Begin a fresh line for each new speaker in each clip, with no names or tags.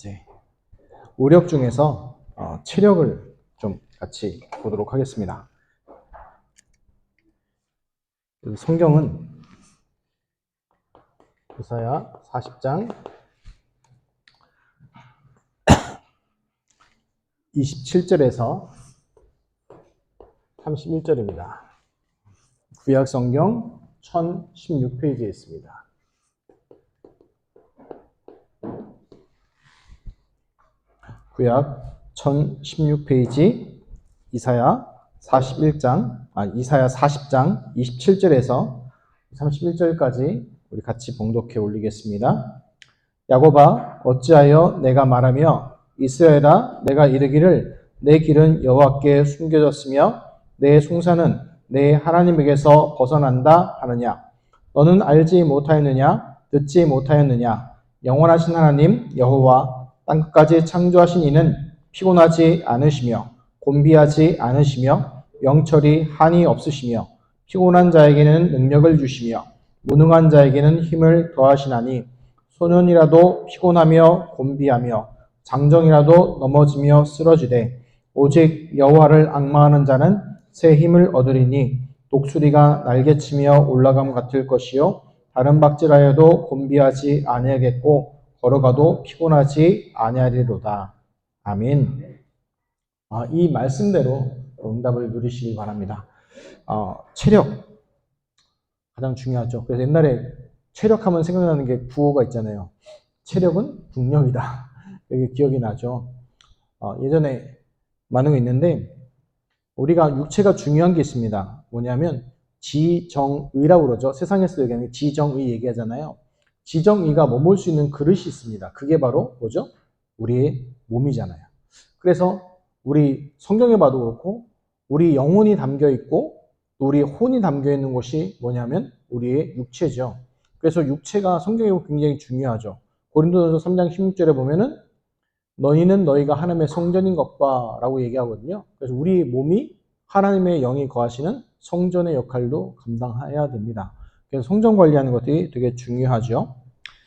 이제 의력 중에서 체력을 좀 같이 보도록 하겠습니다. 성경은 이사야 40장 27절에서 31절입니다. 구약 성경 1016페이지에 있습니다. 구약 1016페이지 이사야 40장 27절에서 31절까지 우리 같이 봉독해 올리겠습니다. 야곱아 어찌하여 내가 말하며 이스라엘아 내가 이르기를 내 길은 여호와께 숨겨졌으며 내 송사는 내 하나님에게서 벗어난다 하느냐. 너는 알지 못하였느냐 듣지 못하였느냐. 영원하신 하나님 여호와 땅끝까지 창조하신 이는 피곤하지 않으시며 곤비하지 않으시며 영철이 한이 없으시며 피곤한 자에게는 능력을 주시며 무능한 자에게는 힘을 더하시나니 소년이라도 피곤하며 곤비하며 장정이라도 넘어지며 쓰러지되 오직 여호와를 앙망하는 자는 새 힘을 얻으리니 독수리가 날개치며 올라감 같을 것이요 다른 박질하여도 곤비하지 아니하겠고 걸어가도 피곤하지 아니하리로다. 아멘. 이 말씀대로 응답을 누리시기 바랍니다. 체력 가장 중요하죠. 그래서 옛날에 체력하면 생각나는 게 구호가 있잖아요. 체력은 국력이다. 여기 기억이 나죠. 예전에 많은 거 있는데 우리가 육체가 중요한 게 있습니다. 뭐냐면 지정의라고 그러죠. 세상에서 얘기하는 지정의 얘기하잖아요. 지정의가 머물 수 있는 그릇이 있습니다. 그게 바로 뭐죠? 우리의 몸이잖아요. 그래서 우리 성경에 봐도 그렇고 우리 영혼이 담겨 있고 우리 혼이 담겨 있는 것이 뭐냐면 우리의 육체죠. 그래서 육체가 성경에 보면 굉장히 중요하죠. 고린도전서 3장 16절에 보면은 너희는 너희가 하나님의 성전인 것과 라고 얘기하거든요. 그래서 우리 몸이 하나님의 영이 거하시는 성전의 역할도 감당해야 됩니다. 그래서 성전 관리하는 것들이 되게 중요하죠.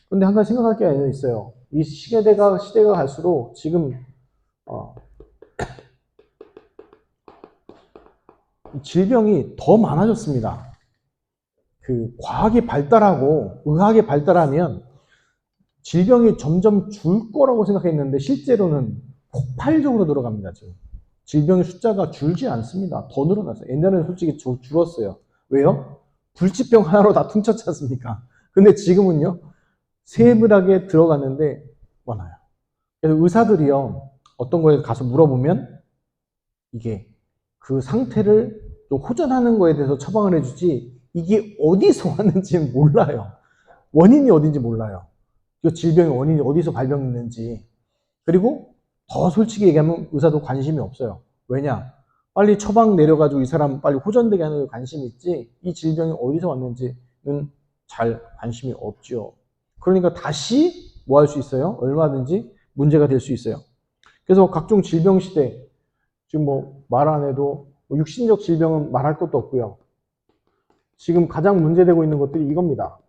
그런데 한 가지 생각할 게 있어요. 이 시대가 갈수록 지금 질병이 더 많아졌습니다. 과학이 발달하고 의학이 발달하면 질병이 점점 줄 거라고 생각했는데 실제로는 폭발적으로 늘어갑니다. 지금 질병의 숫자가 줄지 않습니다. 더 늘어났어요. 옛날에는 솔직히 줄었어요. 왜요? 불치병 하나로 다 퉁쳤지 않습니까? 근데 지금은요 세밀하게 들어갔는데 많아요. 그래서 의사들이요 어떤 거에 가서 물어보면 이게 그 상태를 좀 호전하는 거에 대해서 처방을 해주지 이게 어디서 왔는지 몰라요. 원인이 어딘지 몰라요. 그 질병의 원인이 어디서 발병했는지. 그리고 더 솔직히 얘기하면 의사도 관심이 없어요. 왜냐? 빨리 처방 내려가지고 이 사람 빨리 호전되게 하는 데 관심이 있지 이 질병이 어디서 왔는지는 잘 관심이 없죠. 그러니까 다시 뭐 할 수 있어요? 얼마든지 문제가 될 수 있어요. 그래서 각종 질병 시대 지금 말 안 해도 육신적 질병은 말할 것도 없고요. 지금 가장 문제되고 있는 것들이 이겁니다.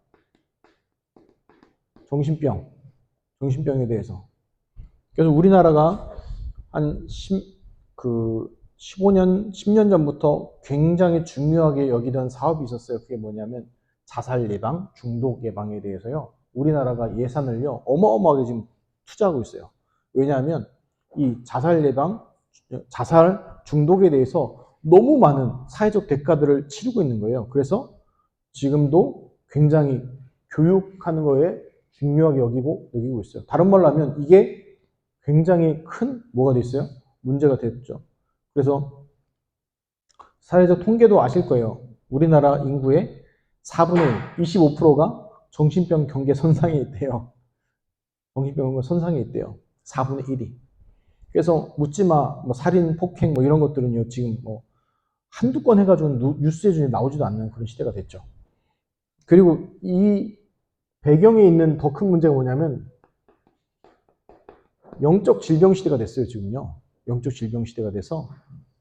정신병에 대해서. 그래서 우리나라가 한 15년, 10년 전부터 굉장히 중요하게 여기던 사업이 있었어요. 그게 뭐냐면 자살 예방, 중독 예방에 대해서요. 우리나라가 예산을요, 어마어마하게 지금 투자하고 있어요. 왜냐하면 이 자살 예방, 자살 중독에 대해서 너무 많은 사회적 대가들을 치르고 있는 거예요. 그래서 지금도 굉장히 교육하는 거에 중요하게 여기고 있어요. 다른 말로 하면 이게 굉장히 큰 뭐가 됐어요? 문제가 됐죠. 그래서 사회적 통계도 아실 거예요. 우리나라 인구의 4분의 1, 25%가 정신병 경계 선상에 있대요. 정신병 선상에 있대요. 4분의 1이. 그래서 묻지마, 살인, 폭행 이런 것들은요, 지금 한두 건 해가지고 뉴스에 중에 나오지도 않는 그런 시대가 됐죠. 그리고 이 배경에 있는 더 큰 문제가 뭐냐면 영적 질병 시대가 됐어요. 지금요. 영적 질병 시대가 돼서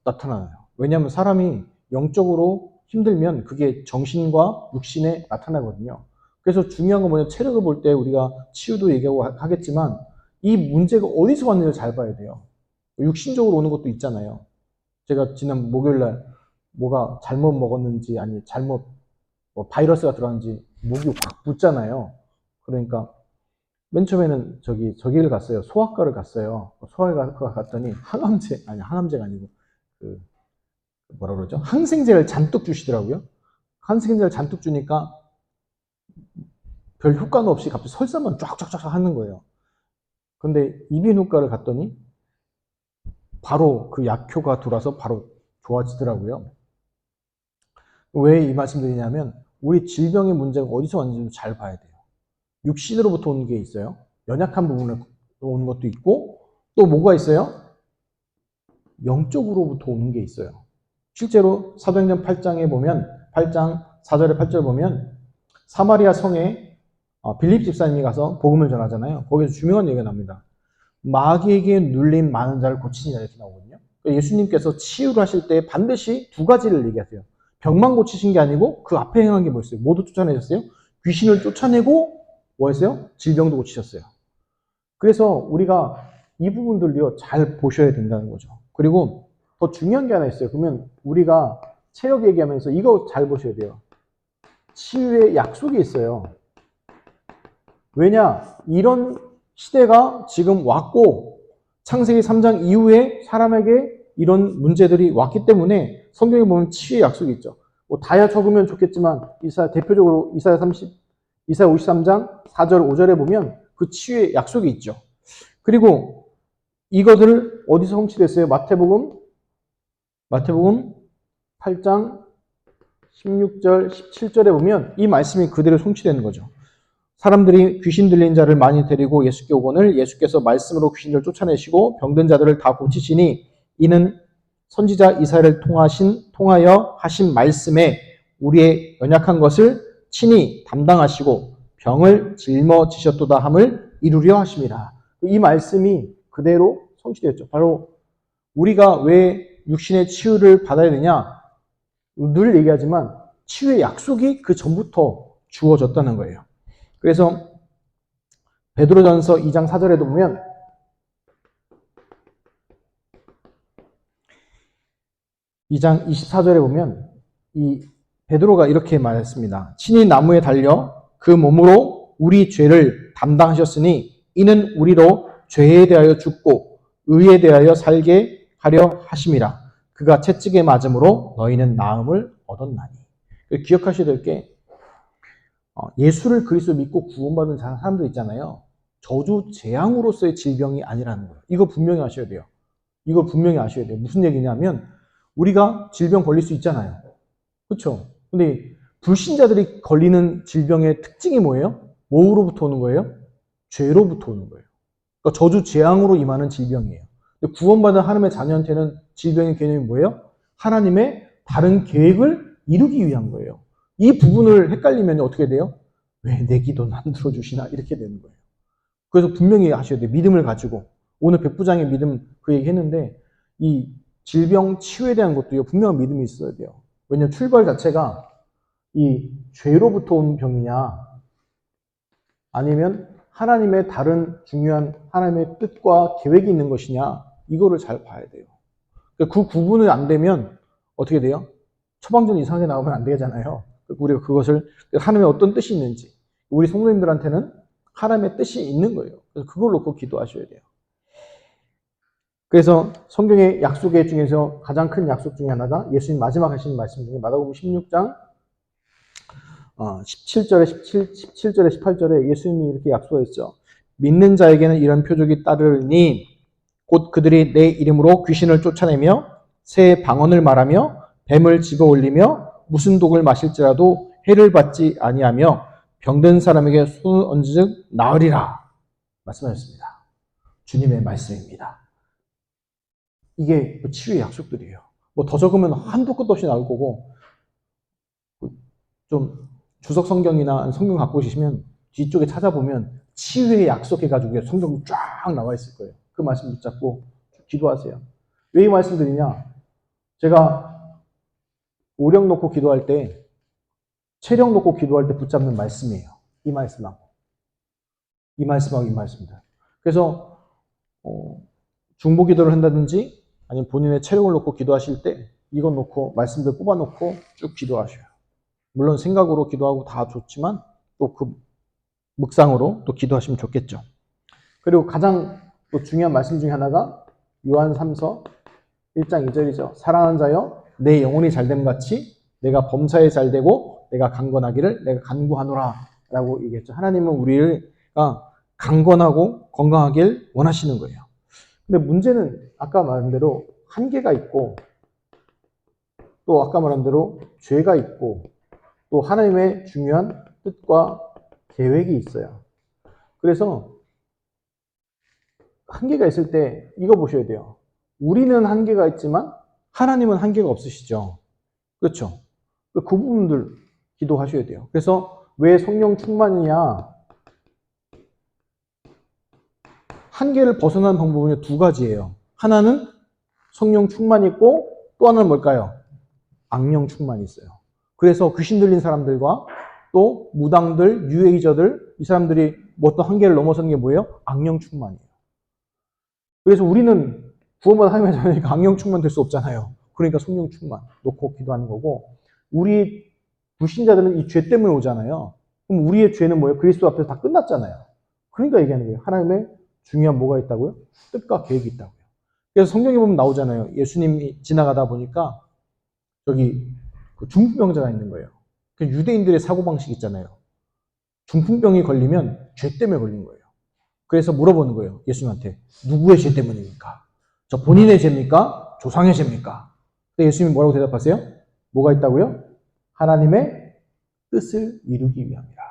나타나요. 왜냐하면 사람이 영적으로 힘들면 그게 정신과 육신에 나타나거든요. 그래서 중요한 건 체력을 볼 때 우리가 치유도 얘기하고 하겠지만 이 문제가 어디서 왔는지를 잘 봐야 돼요. 육신적으로 오는 것도 있잖아요. 제가 지난 목요일날 뭐가 잘못 먹었는지 아니 잘못 뭐 바이러스가 들어왔는지 목이 확 붓잖아요. 그러니까 맨 처음에는 저기를 갔어요. 소아과를 갔어요. 소아과 갔더니 항암제가 아니고 그 뭐라 그러죠? 항생제를 잔뜩 주시더라고요. 항생제를 잔뜩 주니까 별 효과는 없이 갑자기 설사만 쫙쫙쫙 하는 거예요. 근데 이비인후과를 갔더니 바로 그 약효가 들어와서 바로 좋아지더라고요. 왜 이 말씀 드리냐면 우리 질병의 문제가 어디서 왔는지 잘 봐야 돼요. 육신으로부터 오는 게 있어요. 연약한 부분으로 오는 것도 있고 또 뭐가 있어요? 영적으로부터 오는 게 있어요. 실제로 사도행전 8장에 보면 8장 4절에 8절 보면 사마리아 성에 빌립 집사님이 가서 복음을 전하잖아요. 거기서 중요한 얘기가 납니다. 마귀에게 눌린 많은 자를 고치니라 이렇게 나오거든요. 예수님께서 치유를 하실 때 반드시 두 가지를 얘기하세요. 병만 고치신 게 아니고 그 앞에 행한 게 뭐였어요? 모두 쫓아내셨어요? 귀신을 쫓아내고 뭐 했어요? 질병도 고치셨어요. 그래서 우리가 이 부분들요 잘 보셔야 된다는 거죠. 그리고 더 중요한 게 하나 있어요. 그러면 우리가 체력 얘기하면서 이거 잘 보셔야 돼요. 치유의 약속이 있어요. 왜냐? 이런 시대가 지금 왔고 창세기 3장 이후에 사람에게 이런 문제들이 왔기 때문에 성경에 보면 치유의 약속이 있죠. 뭐 다야 적으면 좋겠지만 대표적으로 이사야 53장 4절 5절에 보면 그 치유의 약속이 있죠. 그리고 이것을 어디서 성취됐어요? 마태복음 8장 16절 17절에 보면 이 말씀이 그대로 성취되는 거죠. 사람들이 귀신 들린 자를 많이 데리고 예수께 오거늘 예수께서 말씀으로 귀신을 쫓아내시고 병든 자들을 다 고치시니 이는 선지자 이사야를 통하여 하신 말씀에 우리의 연약한 것을 친히 담당하시고 병을 짊어지셨도다 함을 이루려 하심이라. 이 말씀이 그대로 성취되었죠. 바로 우리가 왜 육신의 치유를 받아야 되냐? 늘 얘기하지만 치유의 약속이 그 전부터 주어졌다는 거예요. 그래서 베드로전서 2장 4절에도 보면 이 24절에 보면 이 베드로가 이렇게 말했습니다. 친히 나무에 달려 그 몸으로 우리 죄를 담당하셨으니 이는 우리로 죄에 대하여 죽고 의에 대하여 살게 하려 하심이라. 그가 채찍에 맞음으로 너희는 나음을 얻었나니. 기억하셔야 될 게 예수를 그리스도 믿고 구원받은 사람들 있잖아요. 저주 재앙으로서의 질병이 아니라는 거예요. 이거 분명히 아셔야 돼요. 이걸 분명히 아셔야 돼요. 무슨 얘기냐면 우리가 질병 걸릴 수 있잖아요. 그렇죠? 근데 불신자들이 걸리는 질병의 특징이 뭐예요? 뭐로부터 오는 거예요? 죄로부터 오는 거예요. 그러니까 저주 재앙으로 임하는 질병이에요. 근데 구원받은 하나님의 자녀한테는 질병의 개념이 뭐예요? 하나님의 다른 계획을 이루기 위한 거예요. 이 부분을 헷갈리면 어떻게 돼요? 왜 내 기도는 안 들어주시나? 이렇게 되는 거예요. 그래서 분명히 하셔야 돼요. 믿음을 가지고. 오늘 백부장의 믿음 그 얘기 했는데 이 질병 치유에 대한 것도요. 분명한 믿음이 있어야 돼요. 왜냐하면 출발 자체가 이 죄로부터 온 병이냐 아니면 하나님의 다른 중요한 하나님의 뜻과 계획이 있는 것이냐 이거를 잘 봐야 돼요. 그 구분이 안 되면 어떻게 돼요? 처방전 이상하게 나오면 안 되잖아요. 우리가 그것을 하나님의 어떤 뜻이 있는지 우리 성도님들한테는 하나님의 뜻이 있는 거예요. 그래서 그걸 놓고 기도하셔야 돼요. 그래서 성경의 약속의 중에서 가장 큰 약속 중에 하나가 예수님 마지막 하신 말씀 중에 마가복음 16장 17절에 18절에 예수님이 이렇게 약속했죠. 믿는 자에게는 이런 표적이 따르니 곧 그들이 내 이름으로 귀신을 쫓아내며 새 방언을 말하며 뱀을 집어올리며 무슨 독을 마실지라도 해를 받지 아니하며 병든 사람에게 손을 얹은즉 나으리라 말씀하셨습니다. 주님의 말씀입니다. 이게 치유의 약속들이에요. 뭐 더 적으면 한도 끝도 없이 나올 거고 좀 주석 성경이나 성경 갖고 계시면 뒤쪽에 찾아보면 치유의 약속해가지고 성경이 쫙 나와 있을 거예요. 그 말씀 붙잡고 기도하세요. 왜 이 말씀 드리냐? 제가 오력 놓고 기도할 때, 체력 놓고 기도할 때 붙잡는 말씀이에요. 이 말씀하고. 이 말씀하고 이 말씀들. 그래서 중보 기도를 한다든지 아니면 본인의 체력을 놓고 기도하실 때 이것 놓고 말씀들 뽑아 놓고 쭉 기도하셔요. 물론 생각으로 기도하고 다 좋지만 또 그 묵상으로 또 기도하시면 좋겠죠. 그리고 가장 또 중요한 말씀 중에 하나가 요한 3서 1장 2절이죠. 사랑하는 자여 내 영혼이 잘됨 같이 내가 범사에 잘되고 내가 강건하기를 내가 간구하노라 라고 얘기했죠. 하나님은 우리가 강건하고 건강하길 원하시는 거예요. 근데 문제는 아까 말한 대로 한계가 있고 또 아까 말한 대로 죄가 있고 또 하나님의 중요한 뜻과 계획이 있어요. 그래서 한계가 있을 때 이거 보셔야 돼요. 우리는 한계가 있지만 하나님은 한계가 없으시죠. 그렇죠? 그 부분들 기도하셔야 돼요. 그래서 왜 성령 충만이냐? 한계를 벗어나는 방법은 두 가지예요. 하나는 성령 충만이 있고 또 하나는 뭘까요? 악령 충만이 있어요. 그래서 귀신 들린 사람들과 또 무당들, 뉴에이저들 이 사람들이 어떤 한계를 넘어서는 게 뭐예요? 악령 충만이에요. 그래서 우리는 구원받은 하나님의 자녀니까 악령 충만 될 수 없잖아요. 그러니까 성령 충만 놓고 기도하는 거고 우리 불신자들은 이 죄 때문에 오잖아요. 그럼 우리의 죄는 뭐예요? 그리스도 앞에서 다 끝났잖아요. 그러니까 얘기하는 거예요. 하나님의 중요한 뭐가 있다고요? 뜻과 계획이 있다고요. 그래서 성경에 보면 나오잖아요. 예수님이 지나가다 보니까 저기 중풍병자가 있는 거예요. 그 유대인들의 사고방식 있잖아요. 중풍병이 걸리면 죄 때문에 걸린 거예요. 그래서 물어보는 거예요. 예수님한테. 누구의 죄 때문입니까? 저 본인의 죄입니까? 조상의 죄입니까? 근데 예수님이 뭐라고 대답하세요? 뭐가 있다고요? 하나님의 뜻을 이루기 위함이라.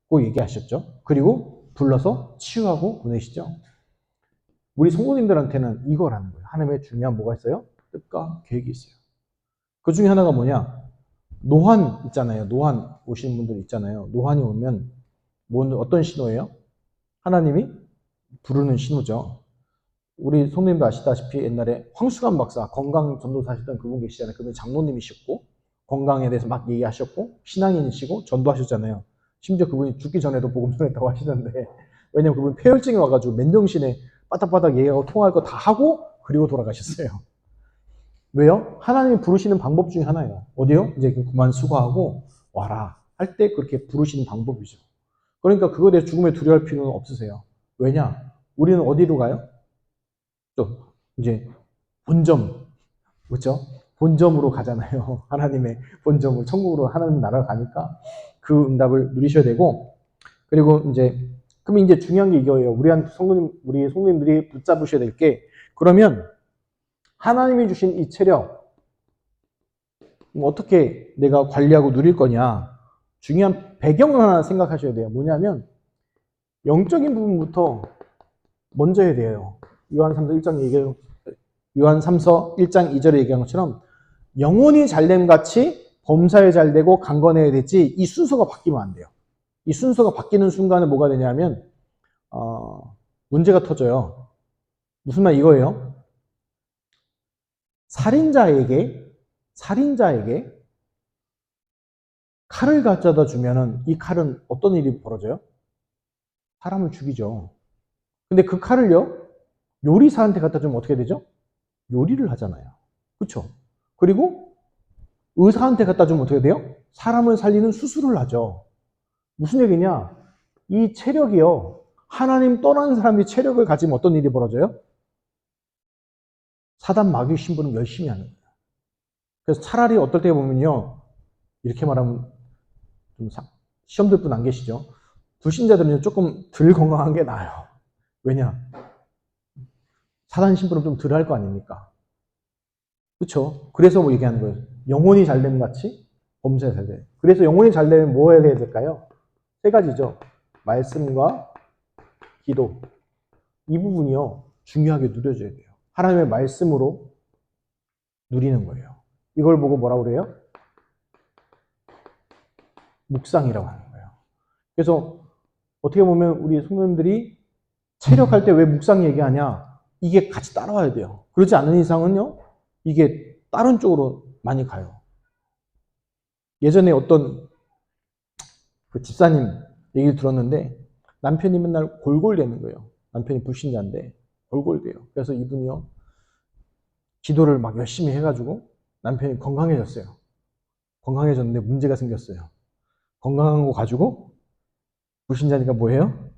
고 얘기하셨죠. 그리고 불러서 치유하고 보내시죠. 우리 성도님들한테는 이거라는 거예요. 하나님의 중요한 뭐가 있어요? 뜻과 계획이 있어요. 그 중에 하나가 뭐냐? 노환 있잖아요. 노환 오시는 분들 있잖아요. 노환이 오면 어떤 신호예요? 하나님이 부르는 신호죠. 우리 성도님도 아시다시피 옛날에 황수관 박사 건강 전도사 하셨던 그분 계시잖아요. 그분이 장로님이셨고 건강에 대해서 막 얘기하셨고 신앙인이시고 전도하셨잖아요. 심지어 그분이 죽기 전에도 복음 전했다고 하시던데 왜냐면 그분이 폐혈증이 와가지고 맨정신에 빠닥빠닥 얘기하고 통화할 거 다 하고 그리고 돌아가셨어요. 왜요? 하나님이 부르시는 방법 중에 하나예요. 어디요? 이제 그만 수고하고 와라 할 때 그렇게 부르시는 방법이죠. 그러니까 그거에 대해 죽음에 두려워할 필요는 없으세요. 왜냐? 우리는 어디로 가요? 또 이제 본점, 그렇죠? 본점으로 가잖아요. 하나님의 본점을 천국으로 하나님 나라로 가니까 그 응답을 누리셔야 되고 그리고 이제 그럼 이제 중요한 게 이거예요. 우리 성도님들이 붙잡으셔야 될 게 그러면 하나님이 주신 이 체력 어떻게 내가 관리하고 누릴 거냐? 중요한 배경을 하나 생각하셔야 돼요. 뭐냐면 영적인 부분부터 먼저 해야 돼요. 요한 3서 1장 2절에 얘기한 것처럼 영혼이 잘됨 같이 범사에 잘되고 강건해야 되지 이 순서가 바뀌면 안 돼요. 이 순서가 바뀌는 순간에 뭐가 되냐면 문제가 터져요. 무슨 말 이거예요? 살인자에게 칼을 가져다 주면은 이 칼은 어떤 일이 벌어져요? 사람을 죽이죠. 근데 그 칼을요, 요리사한테 갖다 주면 어떻게 되죠? 요리를 하잖아요. 그렇죠? 그리고 의사한테 갖다 주면 어떻게 돼요? 사람을 살리는 수술을 하죠. 무슨 얘기냐? 이 체력이요. 하나님 떠난 사람이 체력을 가지면 어떤 일이 벌어져요? 사단 마귀 신부는 열심히 하는 거예요. 그래서 차라리 어떨 때 보면요. 이렇게 말하면 좀 시험 들 분 안 계시죠? 불신자들은 조금 덜 건강한 게 나아요. 왜냐? 사단 신부는 좀 덜 할 거 아닙니까? 그렇죠? 그래서 뭐 얘기하는 거예요. 영혼이 잘됨 같이 범사에 잘돼. 그래서 영혼이 잘되면 뭐 해야 될까요? 세 가지죠. 말씀과 기도. 이 부분이요. 중요하게 누려져야 돼요. 하나님의 말씀으로 누리는 거예요. 이걸 보고 뭐라고 그래요? 묵상이라고 하는 거예요. 그래서 어떻게 보면 우리 성도님들이 체력할 때 왜 묵상 얘기하냐? 이게 같이 따라와야 돼요. 그렇지 않은 이상은요. 이게 다른 쪽으로 많이 가요. 예전에 어떤 그 집사님 얘기를 들었는데 남편이 맨날 골골대는 거예요. 남편이 불신자인데 골골대요. 그래서 이분이요, 기도를 막 열심히 해가지고 남편이 건강해졌어요. 건강해졌는데 문제가 생겼어요. 건강한 거 가지고 불신자니까 뭐예요?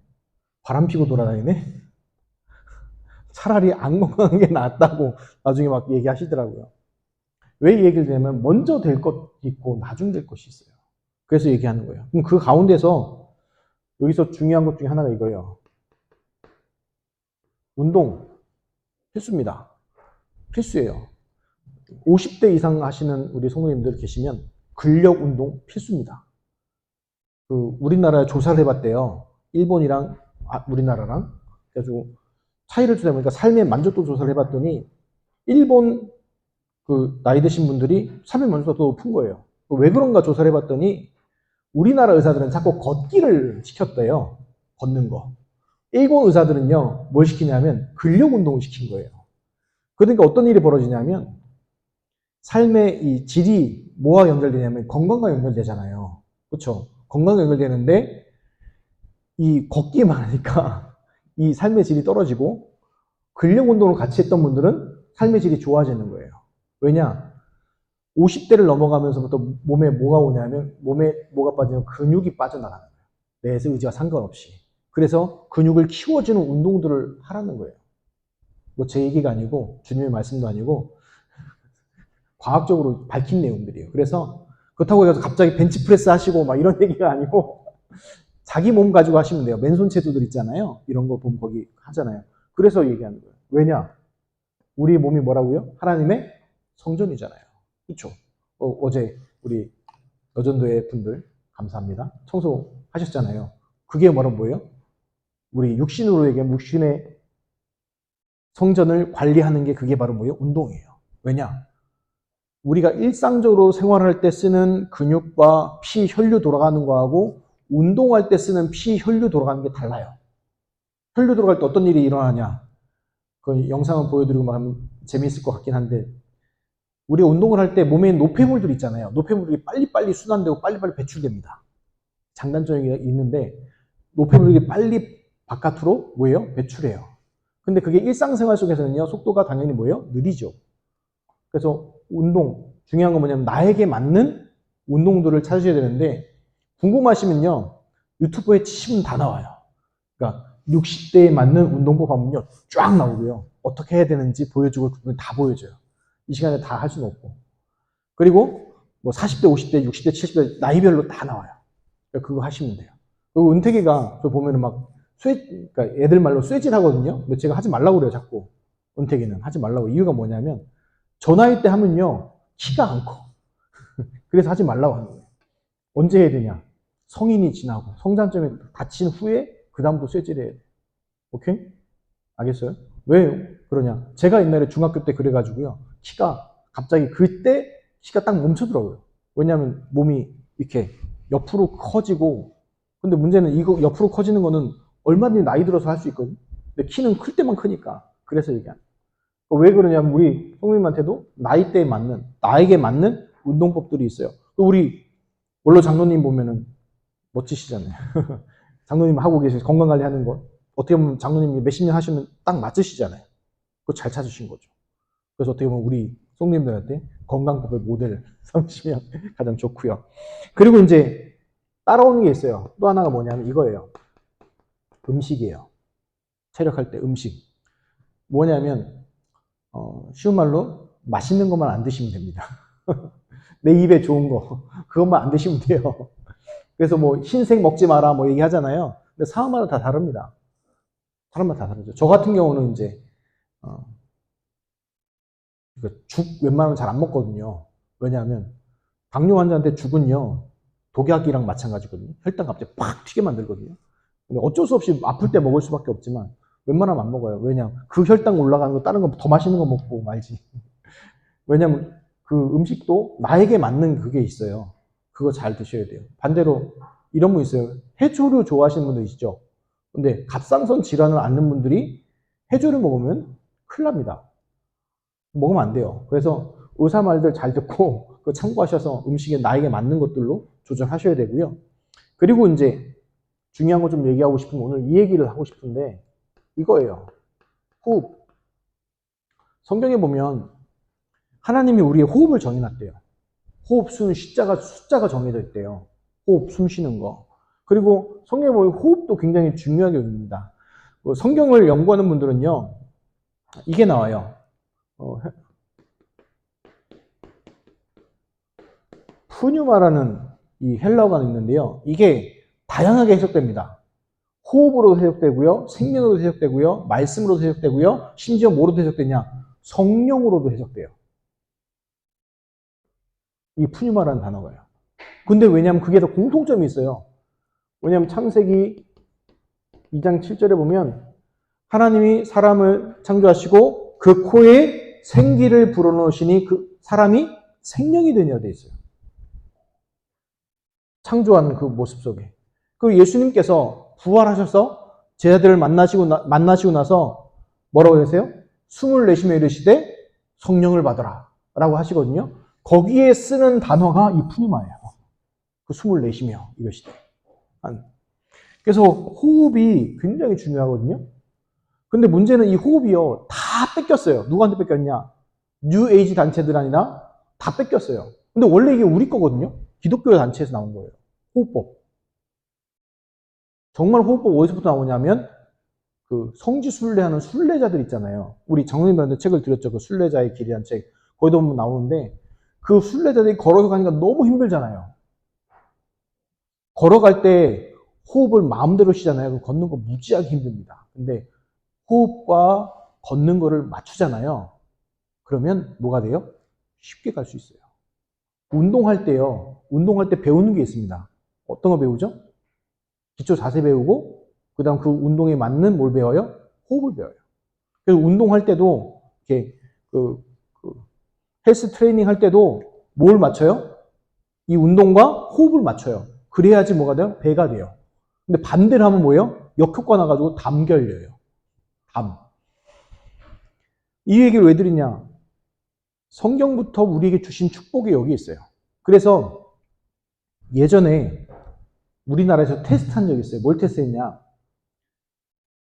바람 피고 돌아다니네? 차라리 안 건강한 게 낫다고 나중에 막 얘기하시더라고요. 왜 이 얘기를 드냐면 먼저 될 것이 있고 나중 될 것이 있어요. 그래서 얘기하는 거예요. 그럼 그 가운데서 여기서 중요한 것 중에 하나가 이거예요. 운동 필수입니다. 필수예요. 50대 이상 하시는 우리 성도님들 계시면 근력 운동 필수입니다. 우리나라에 조사를 해봤대요. 일본이랑 우리나라랑. 그래가지고 차이를 주다 보니까 삶의 만족도 조사를 해봤더니 일본 나이 드신 분들이 삶의 만족도가 더 높은 거예요. 왜 그런가 조사를 해봤더니 우리나라 의사들은 자꾸 걷기를 시켰대요. 걷는 거. 일본 의사들은요, 뭘 시키냐면 근력 운동을 시킨 거예요. 그러니까 어떤 일이 벌어지냐면 삶의 이 질이 뭐와 연결되냐면 건강과 연결되잖아요. 그렇죠? 건강과 연결되는데 이 걷기만 하니까 이 삶의 질이 떨어지고 근력 운동을 같이 했던 분들은 삶의 질이 좋아지는 거예요. 왜냐? 50대를 넘어가면서부터 몸에 뭐가 오냐면 몸에 뭐가 빠지면 근육이 빠져나가는 거예요. 내에서 의지와 상관없이. 그래서 근육을 키워주는 운동들을 하라는 거예요. 뭐 제 얘기가 아니고 주님의 말씀도 아니고 과학적으로 밝힌 내용들이에요. 그래서 그렇다고 해서 갑자기 벤치프레스 하시고 막 이런 얘기가 아니고 자기 몸 가지고 하시면 돼요. 맨손 체조들 있잖아요. 이런 거 보면 거기 하잖아요. 그래서 얘기하는 거예요. 왜냐? 우리 몸이 뭐라고요? 하나님의 성전이잖아요. 그렇죠? 어제 우리 여전도의 분들 감사합니다. 청소하셨잖아요. 그게 뭐예요? 우리 육신으로 얘기하면 육신의 성전을 관리하는 게 그게 바로 뭐예요? 운동이에요. 왜냐? 우리가 일상적으로 생활할 때 쓰는 근육과 피, 혈류 돌아가는 거하고 운동할 때 쓰는 피, 혈류 돌아가는 게 달라요. 혈류 돌아갈 때 어떤 일이 일어나냐? 그 영상을 보여드리고 하면 재미있을 것 같긴 한데 우리 운동을 할 때 몸에 노폐물들 있잖아요. 노폐물이 빨리빨리 순환되고 빨리빨리 배출됩니다. 장단점이 있는데 노폐물이 빨리 바깥으로 뭐예요? 배출해요. 근데 그게 일상생활 속에서는요. 속도가 당연히 뭐예요? 느리죠. 그래서 운동, 중요한 건 뭐냐면 나에게 맞는 운동들을 찾으셔야 되는데 궁금하시면요. 유튜브에 치시면 다 나와요. 그러니까 60대에 맞는 운동법 하면요. 쫙 나오고요. 어떻게 해야 되는지 보여주고 다 보여줘요. 이 시간에 다 할 수는 없고. 그리고 뭐 40대, 50대, 60대, 70대 나이별로 다 나와요. 그러니까 그거 하시면 돼요. 그리고 은택이가 저 보면은 막 그러니까 애들 말로 쇠질 하거든요. 근데 제가 하지 말라고 그래요, 자꾸. 은택이는 하지 말라고. 이유가 뭐냐면 저 나이 때 하면요. 키가 안 커. 그래서 하지 말라고 하는 거예요. 언제 해야 되냐? 성인이 지나고 성장점에 다친 후에 그다음부터 쇠질해야 돼. 오케이? 알겠어요? 왜 그러냐? 제가 옛날에 중학교 때 그래가지고요. 키가 갑자기 그때 키가 딱 멈추더라고요. 왜냐하면 몸이 이렇게 옆으로 커지고 근데 문제는 이거 옆으로 커지는 거는 얼마든지 나이 들어서 할 수 있거든. 근데 키는 클 때만 크니까 그래서 얘기하는 거예요. 왜 그러냐면 우리 성님한테도 나이대에 맞는 나에게 맞는 운동법들이 있어요. 우리 원로 장로님 보면은 멋지시잖아요. 장로님 하고 계신 건강관리하는 거 어떻게 보면 장로님이 몇십 년 하시면 딱 맞으시잖아요. 그거 잘 찾으신 거죠. 그래서 어떻게 보면 우리 성님들한테 건강법의 모델을 삼으시면 가장 좋고요. 그리고 이제 따라오는 게 있어요. 또 하나가 뭐냐면 이거예요. 음식이에요. 체력할 때 음식. 뭐냐면 쉬운 말로 맛있는 것만 안 드시면 됩니다. 내 입에 좋은 거 그것만 안 드시면 돼요. 그래서 뭐 흰색 먹지 마라 뭐 얘기하잖아요. 근데 사람마다 다 다릅니다. 사람마다 다 다르죠. 저 같은 경우는 이제 죽 웬만하면 잘 안 먹거든요. 왜냐하면 당뇨 환자한테 죽은요 독약이랑 마찬가지거든요. 혈당 갑자기 팍 튀게 만들거든요. 근데 어쩔 수 없이 아플 때 먹을 수밖에 없지만 웬만하면 안 먹어요. 왜냐하면 그 혈당 올라가는 거 다른 거 더 맛있는 거 먹고 말지. 왜냐하면 그 음식도 나에게 맞는 그게 있어요. 그거 잘 드셔야 돼요. 반대로 이런 분 있어요. 해조류 좋아하시는 분들 있죠. 근데 갑상선 질환을 앓는 분들이 해조류 먹으면 큰일 납니다. 먹으면 안 돼요. 그래서 의사 말들 잘 듣고 그거 참고하셔서 음식에 나에게 맞는 것들로 조절하셔야 되고요. 그리고 이제 중요한 거 좀 얘기하고 싶은 오늘 이 얘기를 하고 싶은데 이거예요. 호흡. 성경에 보면 하나님이 우리의 호흡을 정해놨대요. 호흡 수는 숫자가 정해져 있대요. 호흡, 숨 쉬는 거. 그리고 성경에 보면 호흡도 굉장히 중요하게 여깁니다. 성경을 연구하는 분들은요, 이게 나와요. 푸뉴마라는 이 헬라어가 있는데요. 이게 다양하게 해석됩니다. 호흡으로도 해석되고요, 생명으로도 해석되고요, 말씀으로도 해석되고요, 심지어 뭐로도 해석되냐? 성령으로도 해석돼요. 이 푸뉴마라는 단어가요. 근데 왜냐하면 그게 더 공통점이 있어요. 왜냐하면 창세기 2장 7절에 보면 하나님이 사람을 창조하시고 그 코에 생기를 불어넣으시니 그 사람이 생명이 되냐 돼 있어요. 창조한 그 모습 속에. 그리고 예수님께서 부활하셔서 제자들을 만나시고 나서 뭐라고 하세요? 숨을 내쉬며 이르시되 성령을 받으라 라고 하시거든요. 거기에 쓰는 단어가 이 푸니마예요. 그 숨을 내쉬며 이러시되. 그래서 호흡이 굉장히 중요하거든요. 근데 문제는 이 호흡이요, 다 뺏겼어요. 누구한테 뺏겼냐? 뉴 에이지 단체들 아니라 다 뺏겼어요. 근데 원래 이게 우리 거거든요. 기독교 단체에서 나온 거예요. 호흡법. 정말 호흡법 어디서부터 나오냐면 그 성지 순례하는 순례자들 있잖아요. 우리 장로님한테 책을 드렸죠. 그 순례자의 길이라는 책. 거기도 보면 나오는데 그 순례자들이 걸어서 가니까 너무 힘들잖아요. 걸어갈 때 호흡을 마음대로 쉬잖아요. 걷는 거 무지하게 힘듭니다. 근데 호흡과 걷는 거를 맞추잖아요. 그러면 뭐가 돼요? 쉽게 갈 수 있어요. 운동할 때요. 운동할 때 배우는 게 있습니다. 어떤 거 배우죠? 기초 자세 배우고 그 다음 그 운동에 맞는 뭘 배워요? 호흡을 배워요. 그래서 운동할 때도 이렇게 헬스 트레이닝 할 때도 뭘 맞춰요? 이 운동과 호흡을 맞춰요. 그래야지 뭐가 돼요? 배가 돼요. 근데 반대로 하면 뭐예요? 역효과 나가지고 담 결려요. 담. 이 얘기를 왜 드리냐? 성경부터 우리에게 주신 축복이 여기 있어요. 그래서 예전에 우리나라에서 테스트한 적이 있어요. 뭘 테스트했냐?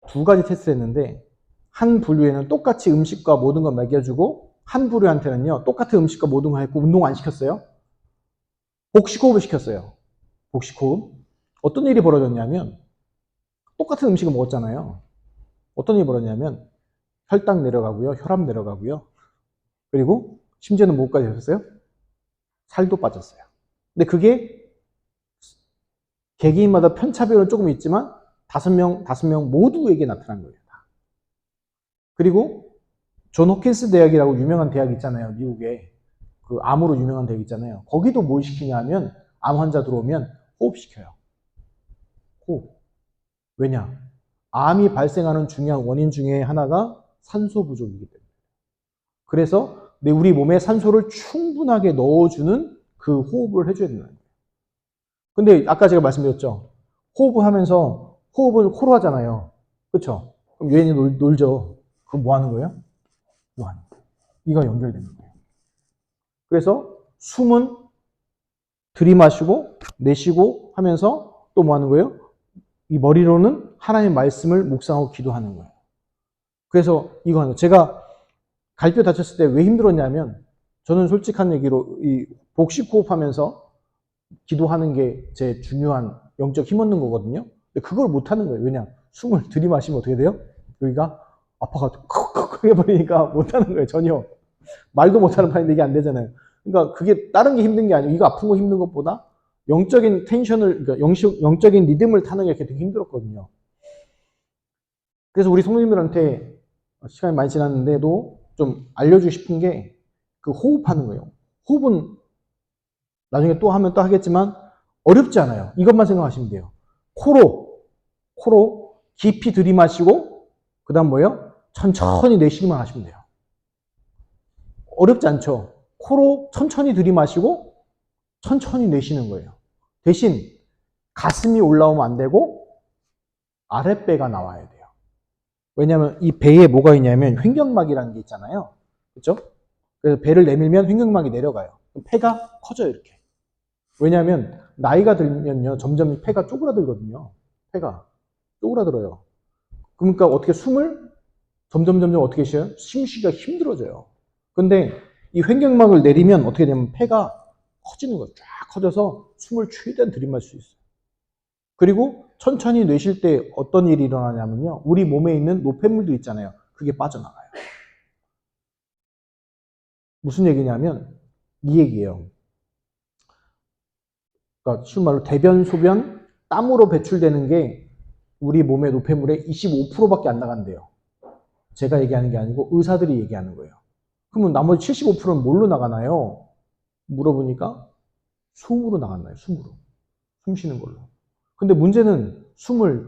두 가지 테스트했는데 한 부류에는 똑같이 음식과 모든 걸 먹여주고 한 부류한테는요 똑같은 음식과 모든 걸 했고 운동 안 시켰어요. 복식호흡을 시켰어요. 복식호흡. 어떤 일이 벌어졌냐면 똑같은 음식을 먹었잖아요. 어떤 일이 벌어졌냐면 혈당 내려가고요. 혈압 내려가고요. 그리고 심지어는 뭐까지 하셨어요? 살도 빠졌어요. 근데 그게 개개인마다 편차별은 조금 있지만 5명 모두에게 나타난 거예요. 그리고 존 호킨스 대학이라고 유명한 대학 있잖아요. 미국에. 그 암으로 유명한 대학 있잖아요. 거기도 뭘 시키냐 하면 암 환자 들어오면 호흡시켜요. 호흡. 왜냐? 암이 발생하는 중요한 원인 중에 하나가 산소 부족이기 때문에. 그래서 우리 몸에 산소를 충분하게 넣어주는 그 호흡을 해줘야 된다는 거예요. 근데 아까 제가 말씀드렸죠. 호흡을 하면서 호흡을 코로 하잖아요. 그렇죠? 그럼 유엔이 놀죠. 그럼 뭐 하는 거예요? 뭐 하는 거예요? 이가 연결되는 거예요. 그래서 숨은 들이마시고 내쉬고 하면서 또 뭐 하는 거예요? 이 머리로는 하나님의 말씀을 묵상하고 기도하는 거예요. 그래서 이거 하는 거예요. 제가 갈비뼈 다쳤을 때 왜 힘들었냐면 저는 솔직한 얘기로 이 복식 호흡하면서 기도하는 게 제 중요한 영적 힘 얻는 거거든요. 근데 그걸 못 하는 거예요. 왜냐? 숨을 들이마시면 어떻게 돼요? 여기가 아파가지고 콕콕 해버리니까 못 하는 거예요. 전혀. 말도 못 하는 판인데 이게 안 되잖아요. 그러니까 그게 다른 게 힘든 게 아니고 이거 아픈 거 힘든 것보다 영적인 텐션을, 그러니까 영적인 리듬을 타는 게 되게 힘들었거든요. 그래서 우리 성도님들한테 시간이 많이 지났는데도 좀 알려주고 싶은 게 그 호흡하는 거예요. 호흡은 나중에 또 하면 또 하겠지만 어렵지 않아요. 이것만 생각하시면 돼요. 코로 깊이 들이마시고 그 다음 뭐예요? 천천히 내쉬기만 하시면 돼요. 어렵지 않죠? 코로 천천히 들이마시고 천천히 내쉬는 거예요. 대신 가슴이 올라오면 안 되고 아랫배가 나와야 돼요. 왜냐하면 이 배에 뭐가 있냐면 횡격막이라는 게 있잖아요. 그렇죠? 그래서 배를 내밀면 횡격막이 내려가요. 폐가 커져요, 이렇게. 왜냐하면 나이가 들면요 점점 폐가 쪼그라들거든요. 폐가 쪼그라들어요. 그러니까 어떻게 숨을 점점 어떻게 쉬어요? 숨쉬기가 힘들어져요. 근데 이 횡격막을 내리면 어떻게 되냐면 폐가 커지는 거예요. 쫙 커져서 숨을 최대한 들이마실 수 있어요. 그리고 천천히 내쉴 때 어떤 일이 일어나냐면요. 우리 몸에 있는 노폐물도 있잖아요. 그게 빠져나가요. 무슨 얘기냐면 이 얘기예요. 그러니까 쉬운 말로 대변, 소변, 땀으로 배출되는 게 우리 몸의 노폐물의 25%밖에 안 나간대요. 제가 얘기하는 게 아니고 의사들이 얘기하는 거예요. 그러면 나머지 75%는 뭘로 나가나요? 물어보니까 숨으로 나갔나요? 숨으로. 숨 쉬는 걸로. 근데 문제는 숨을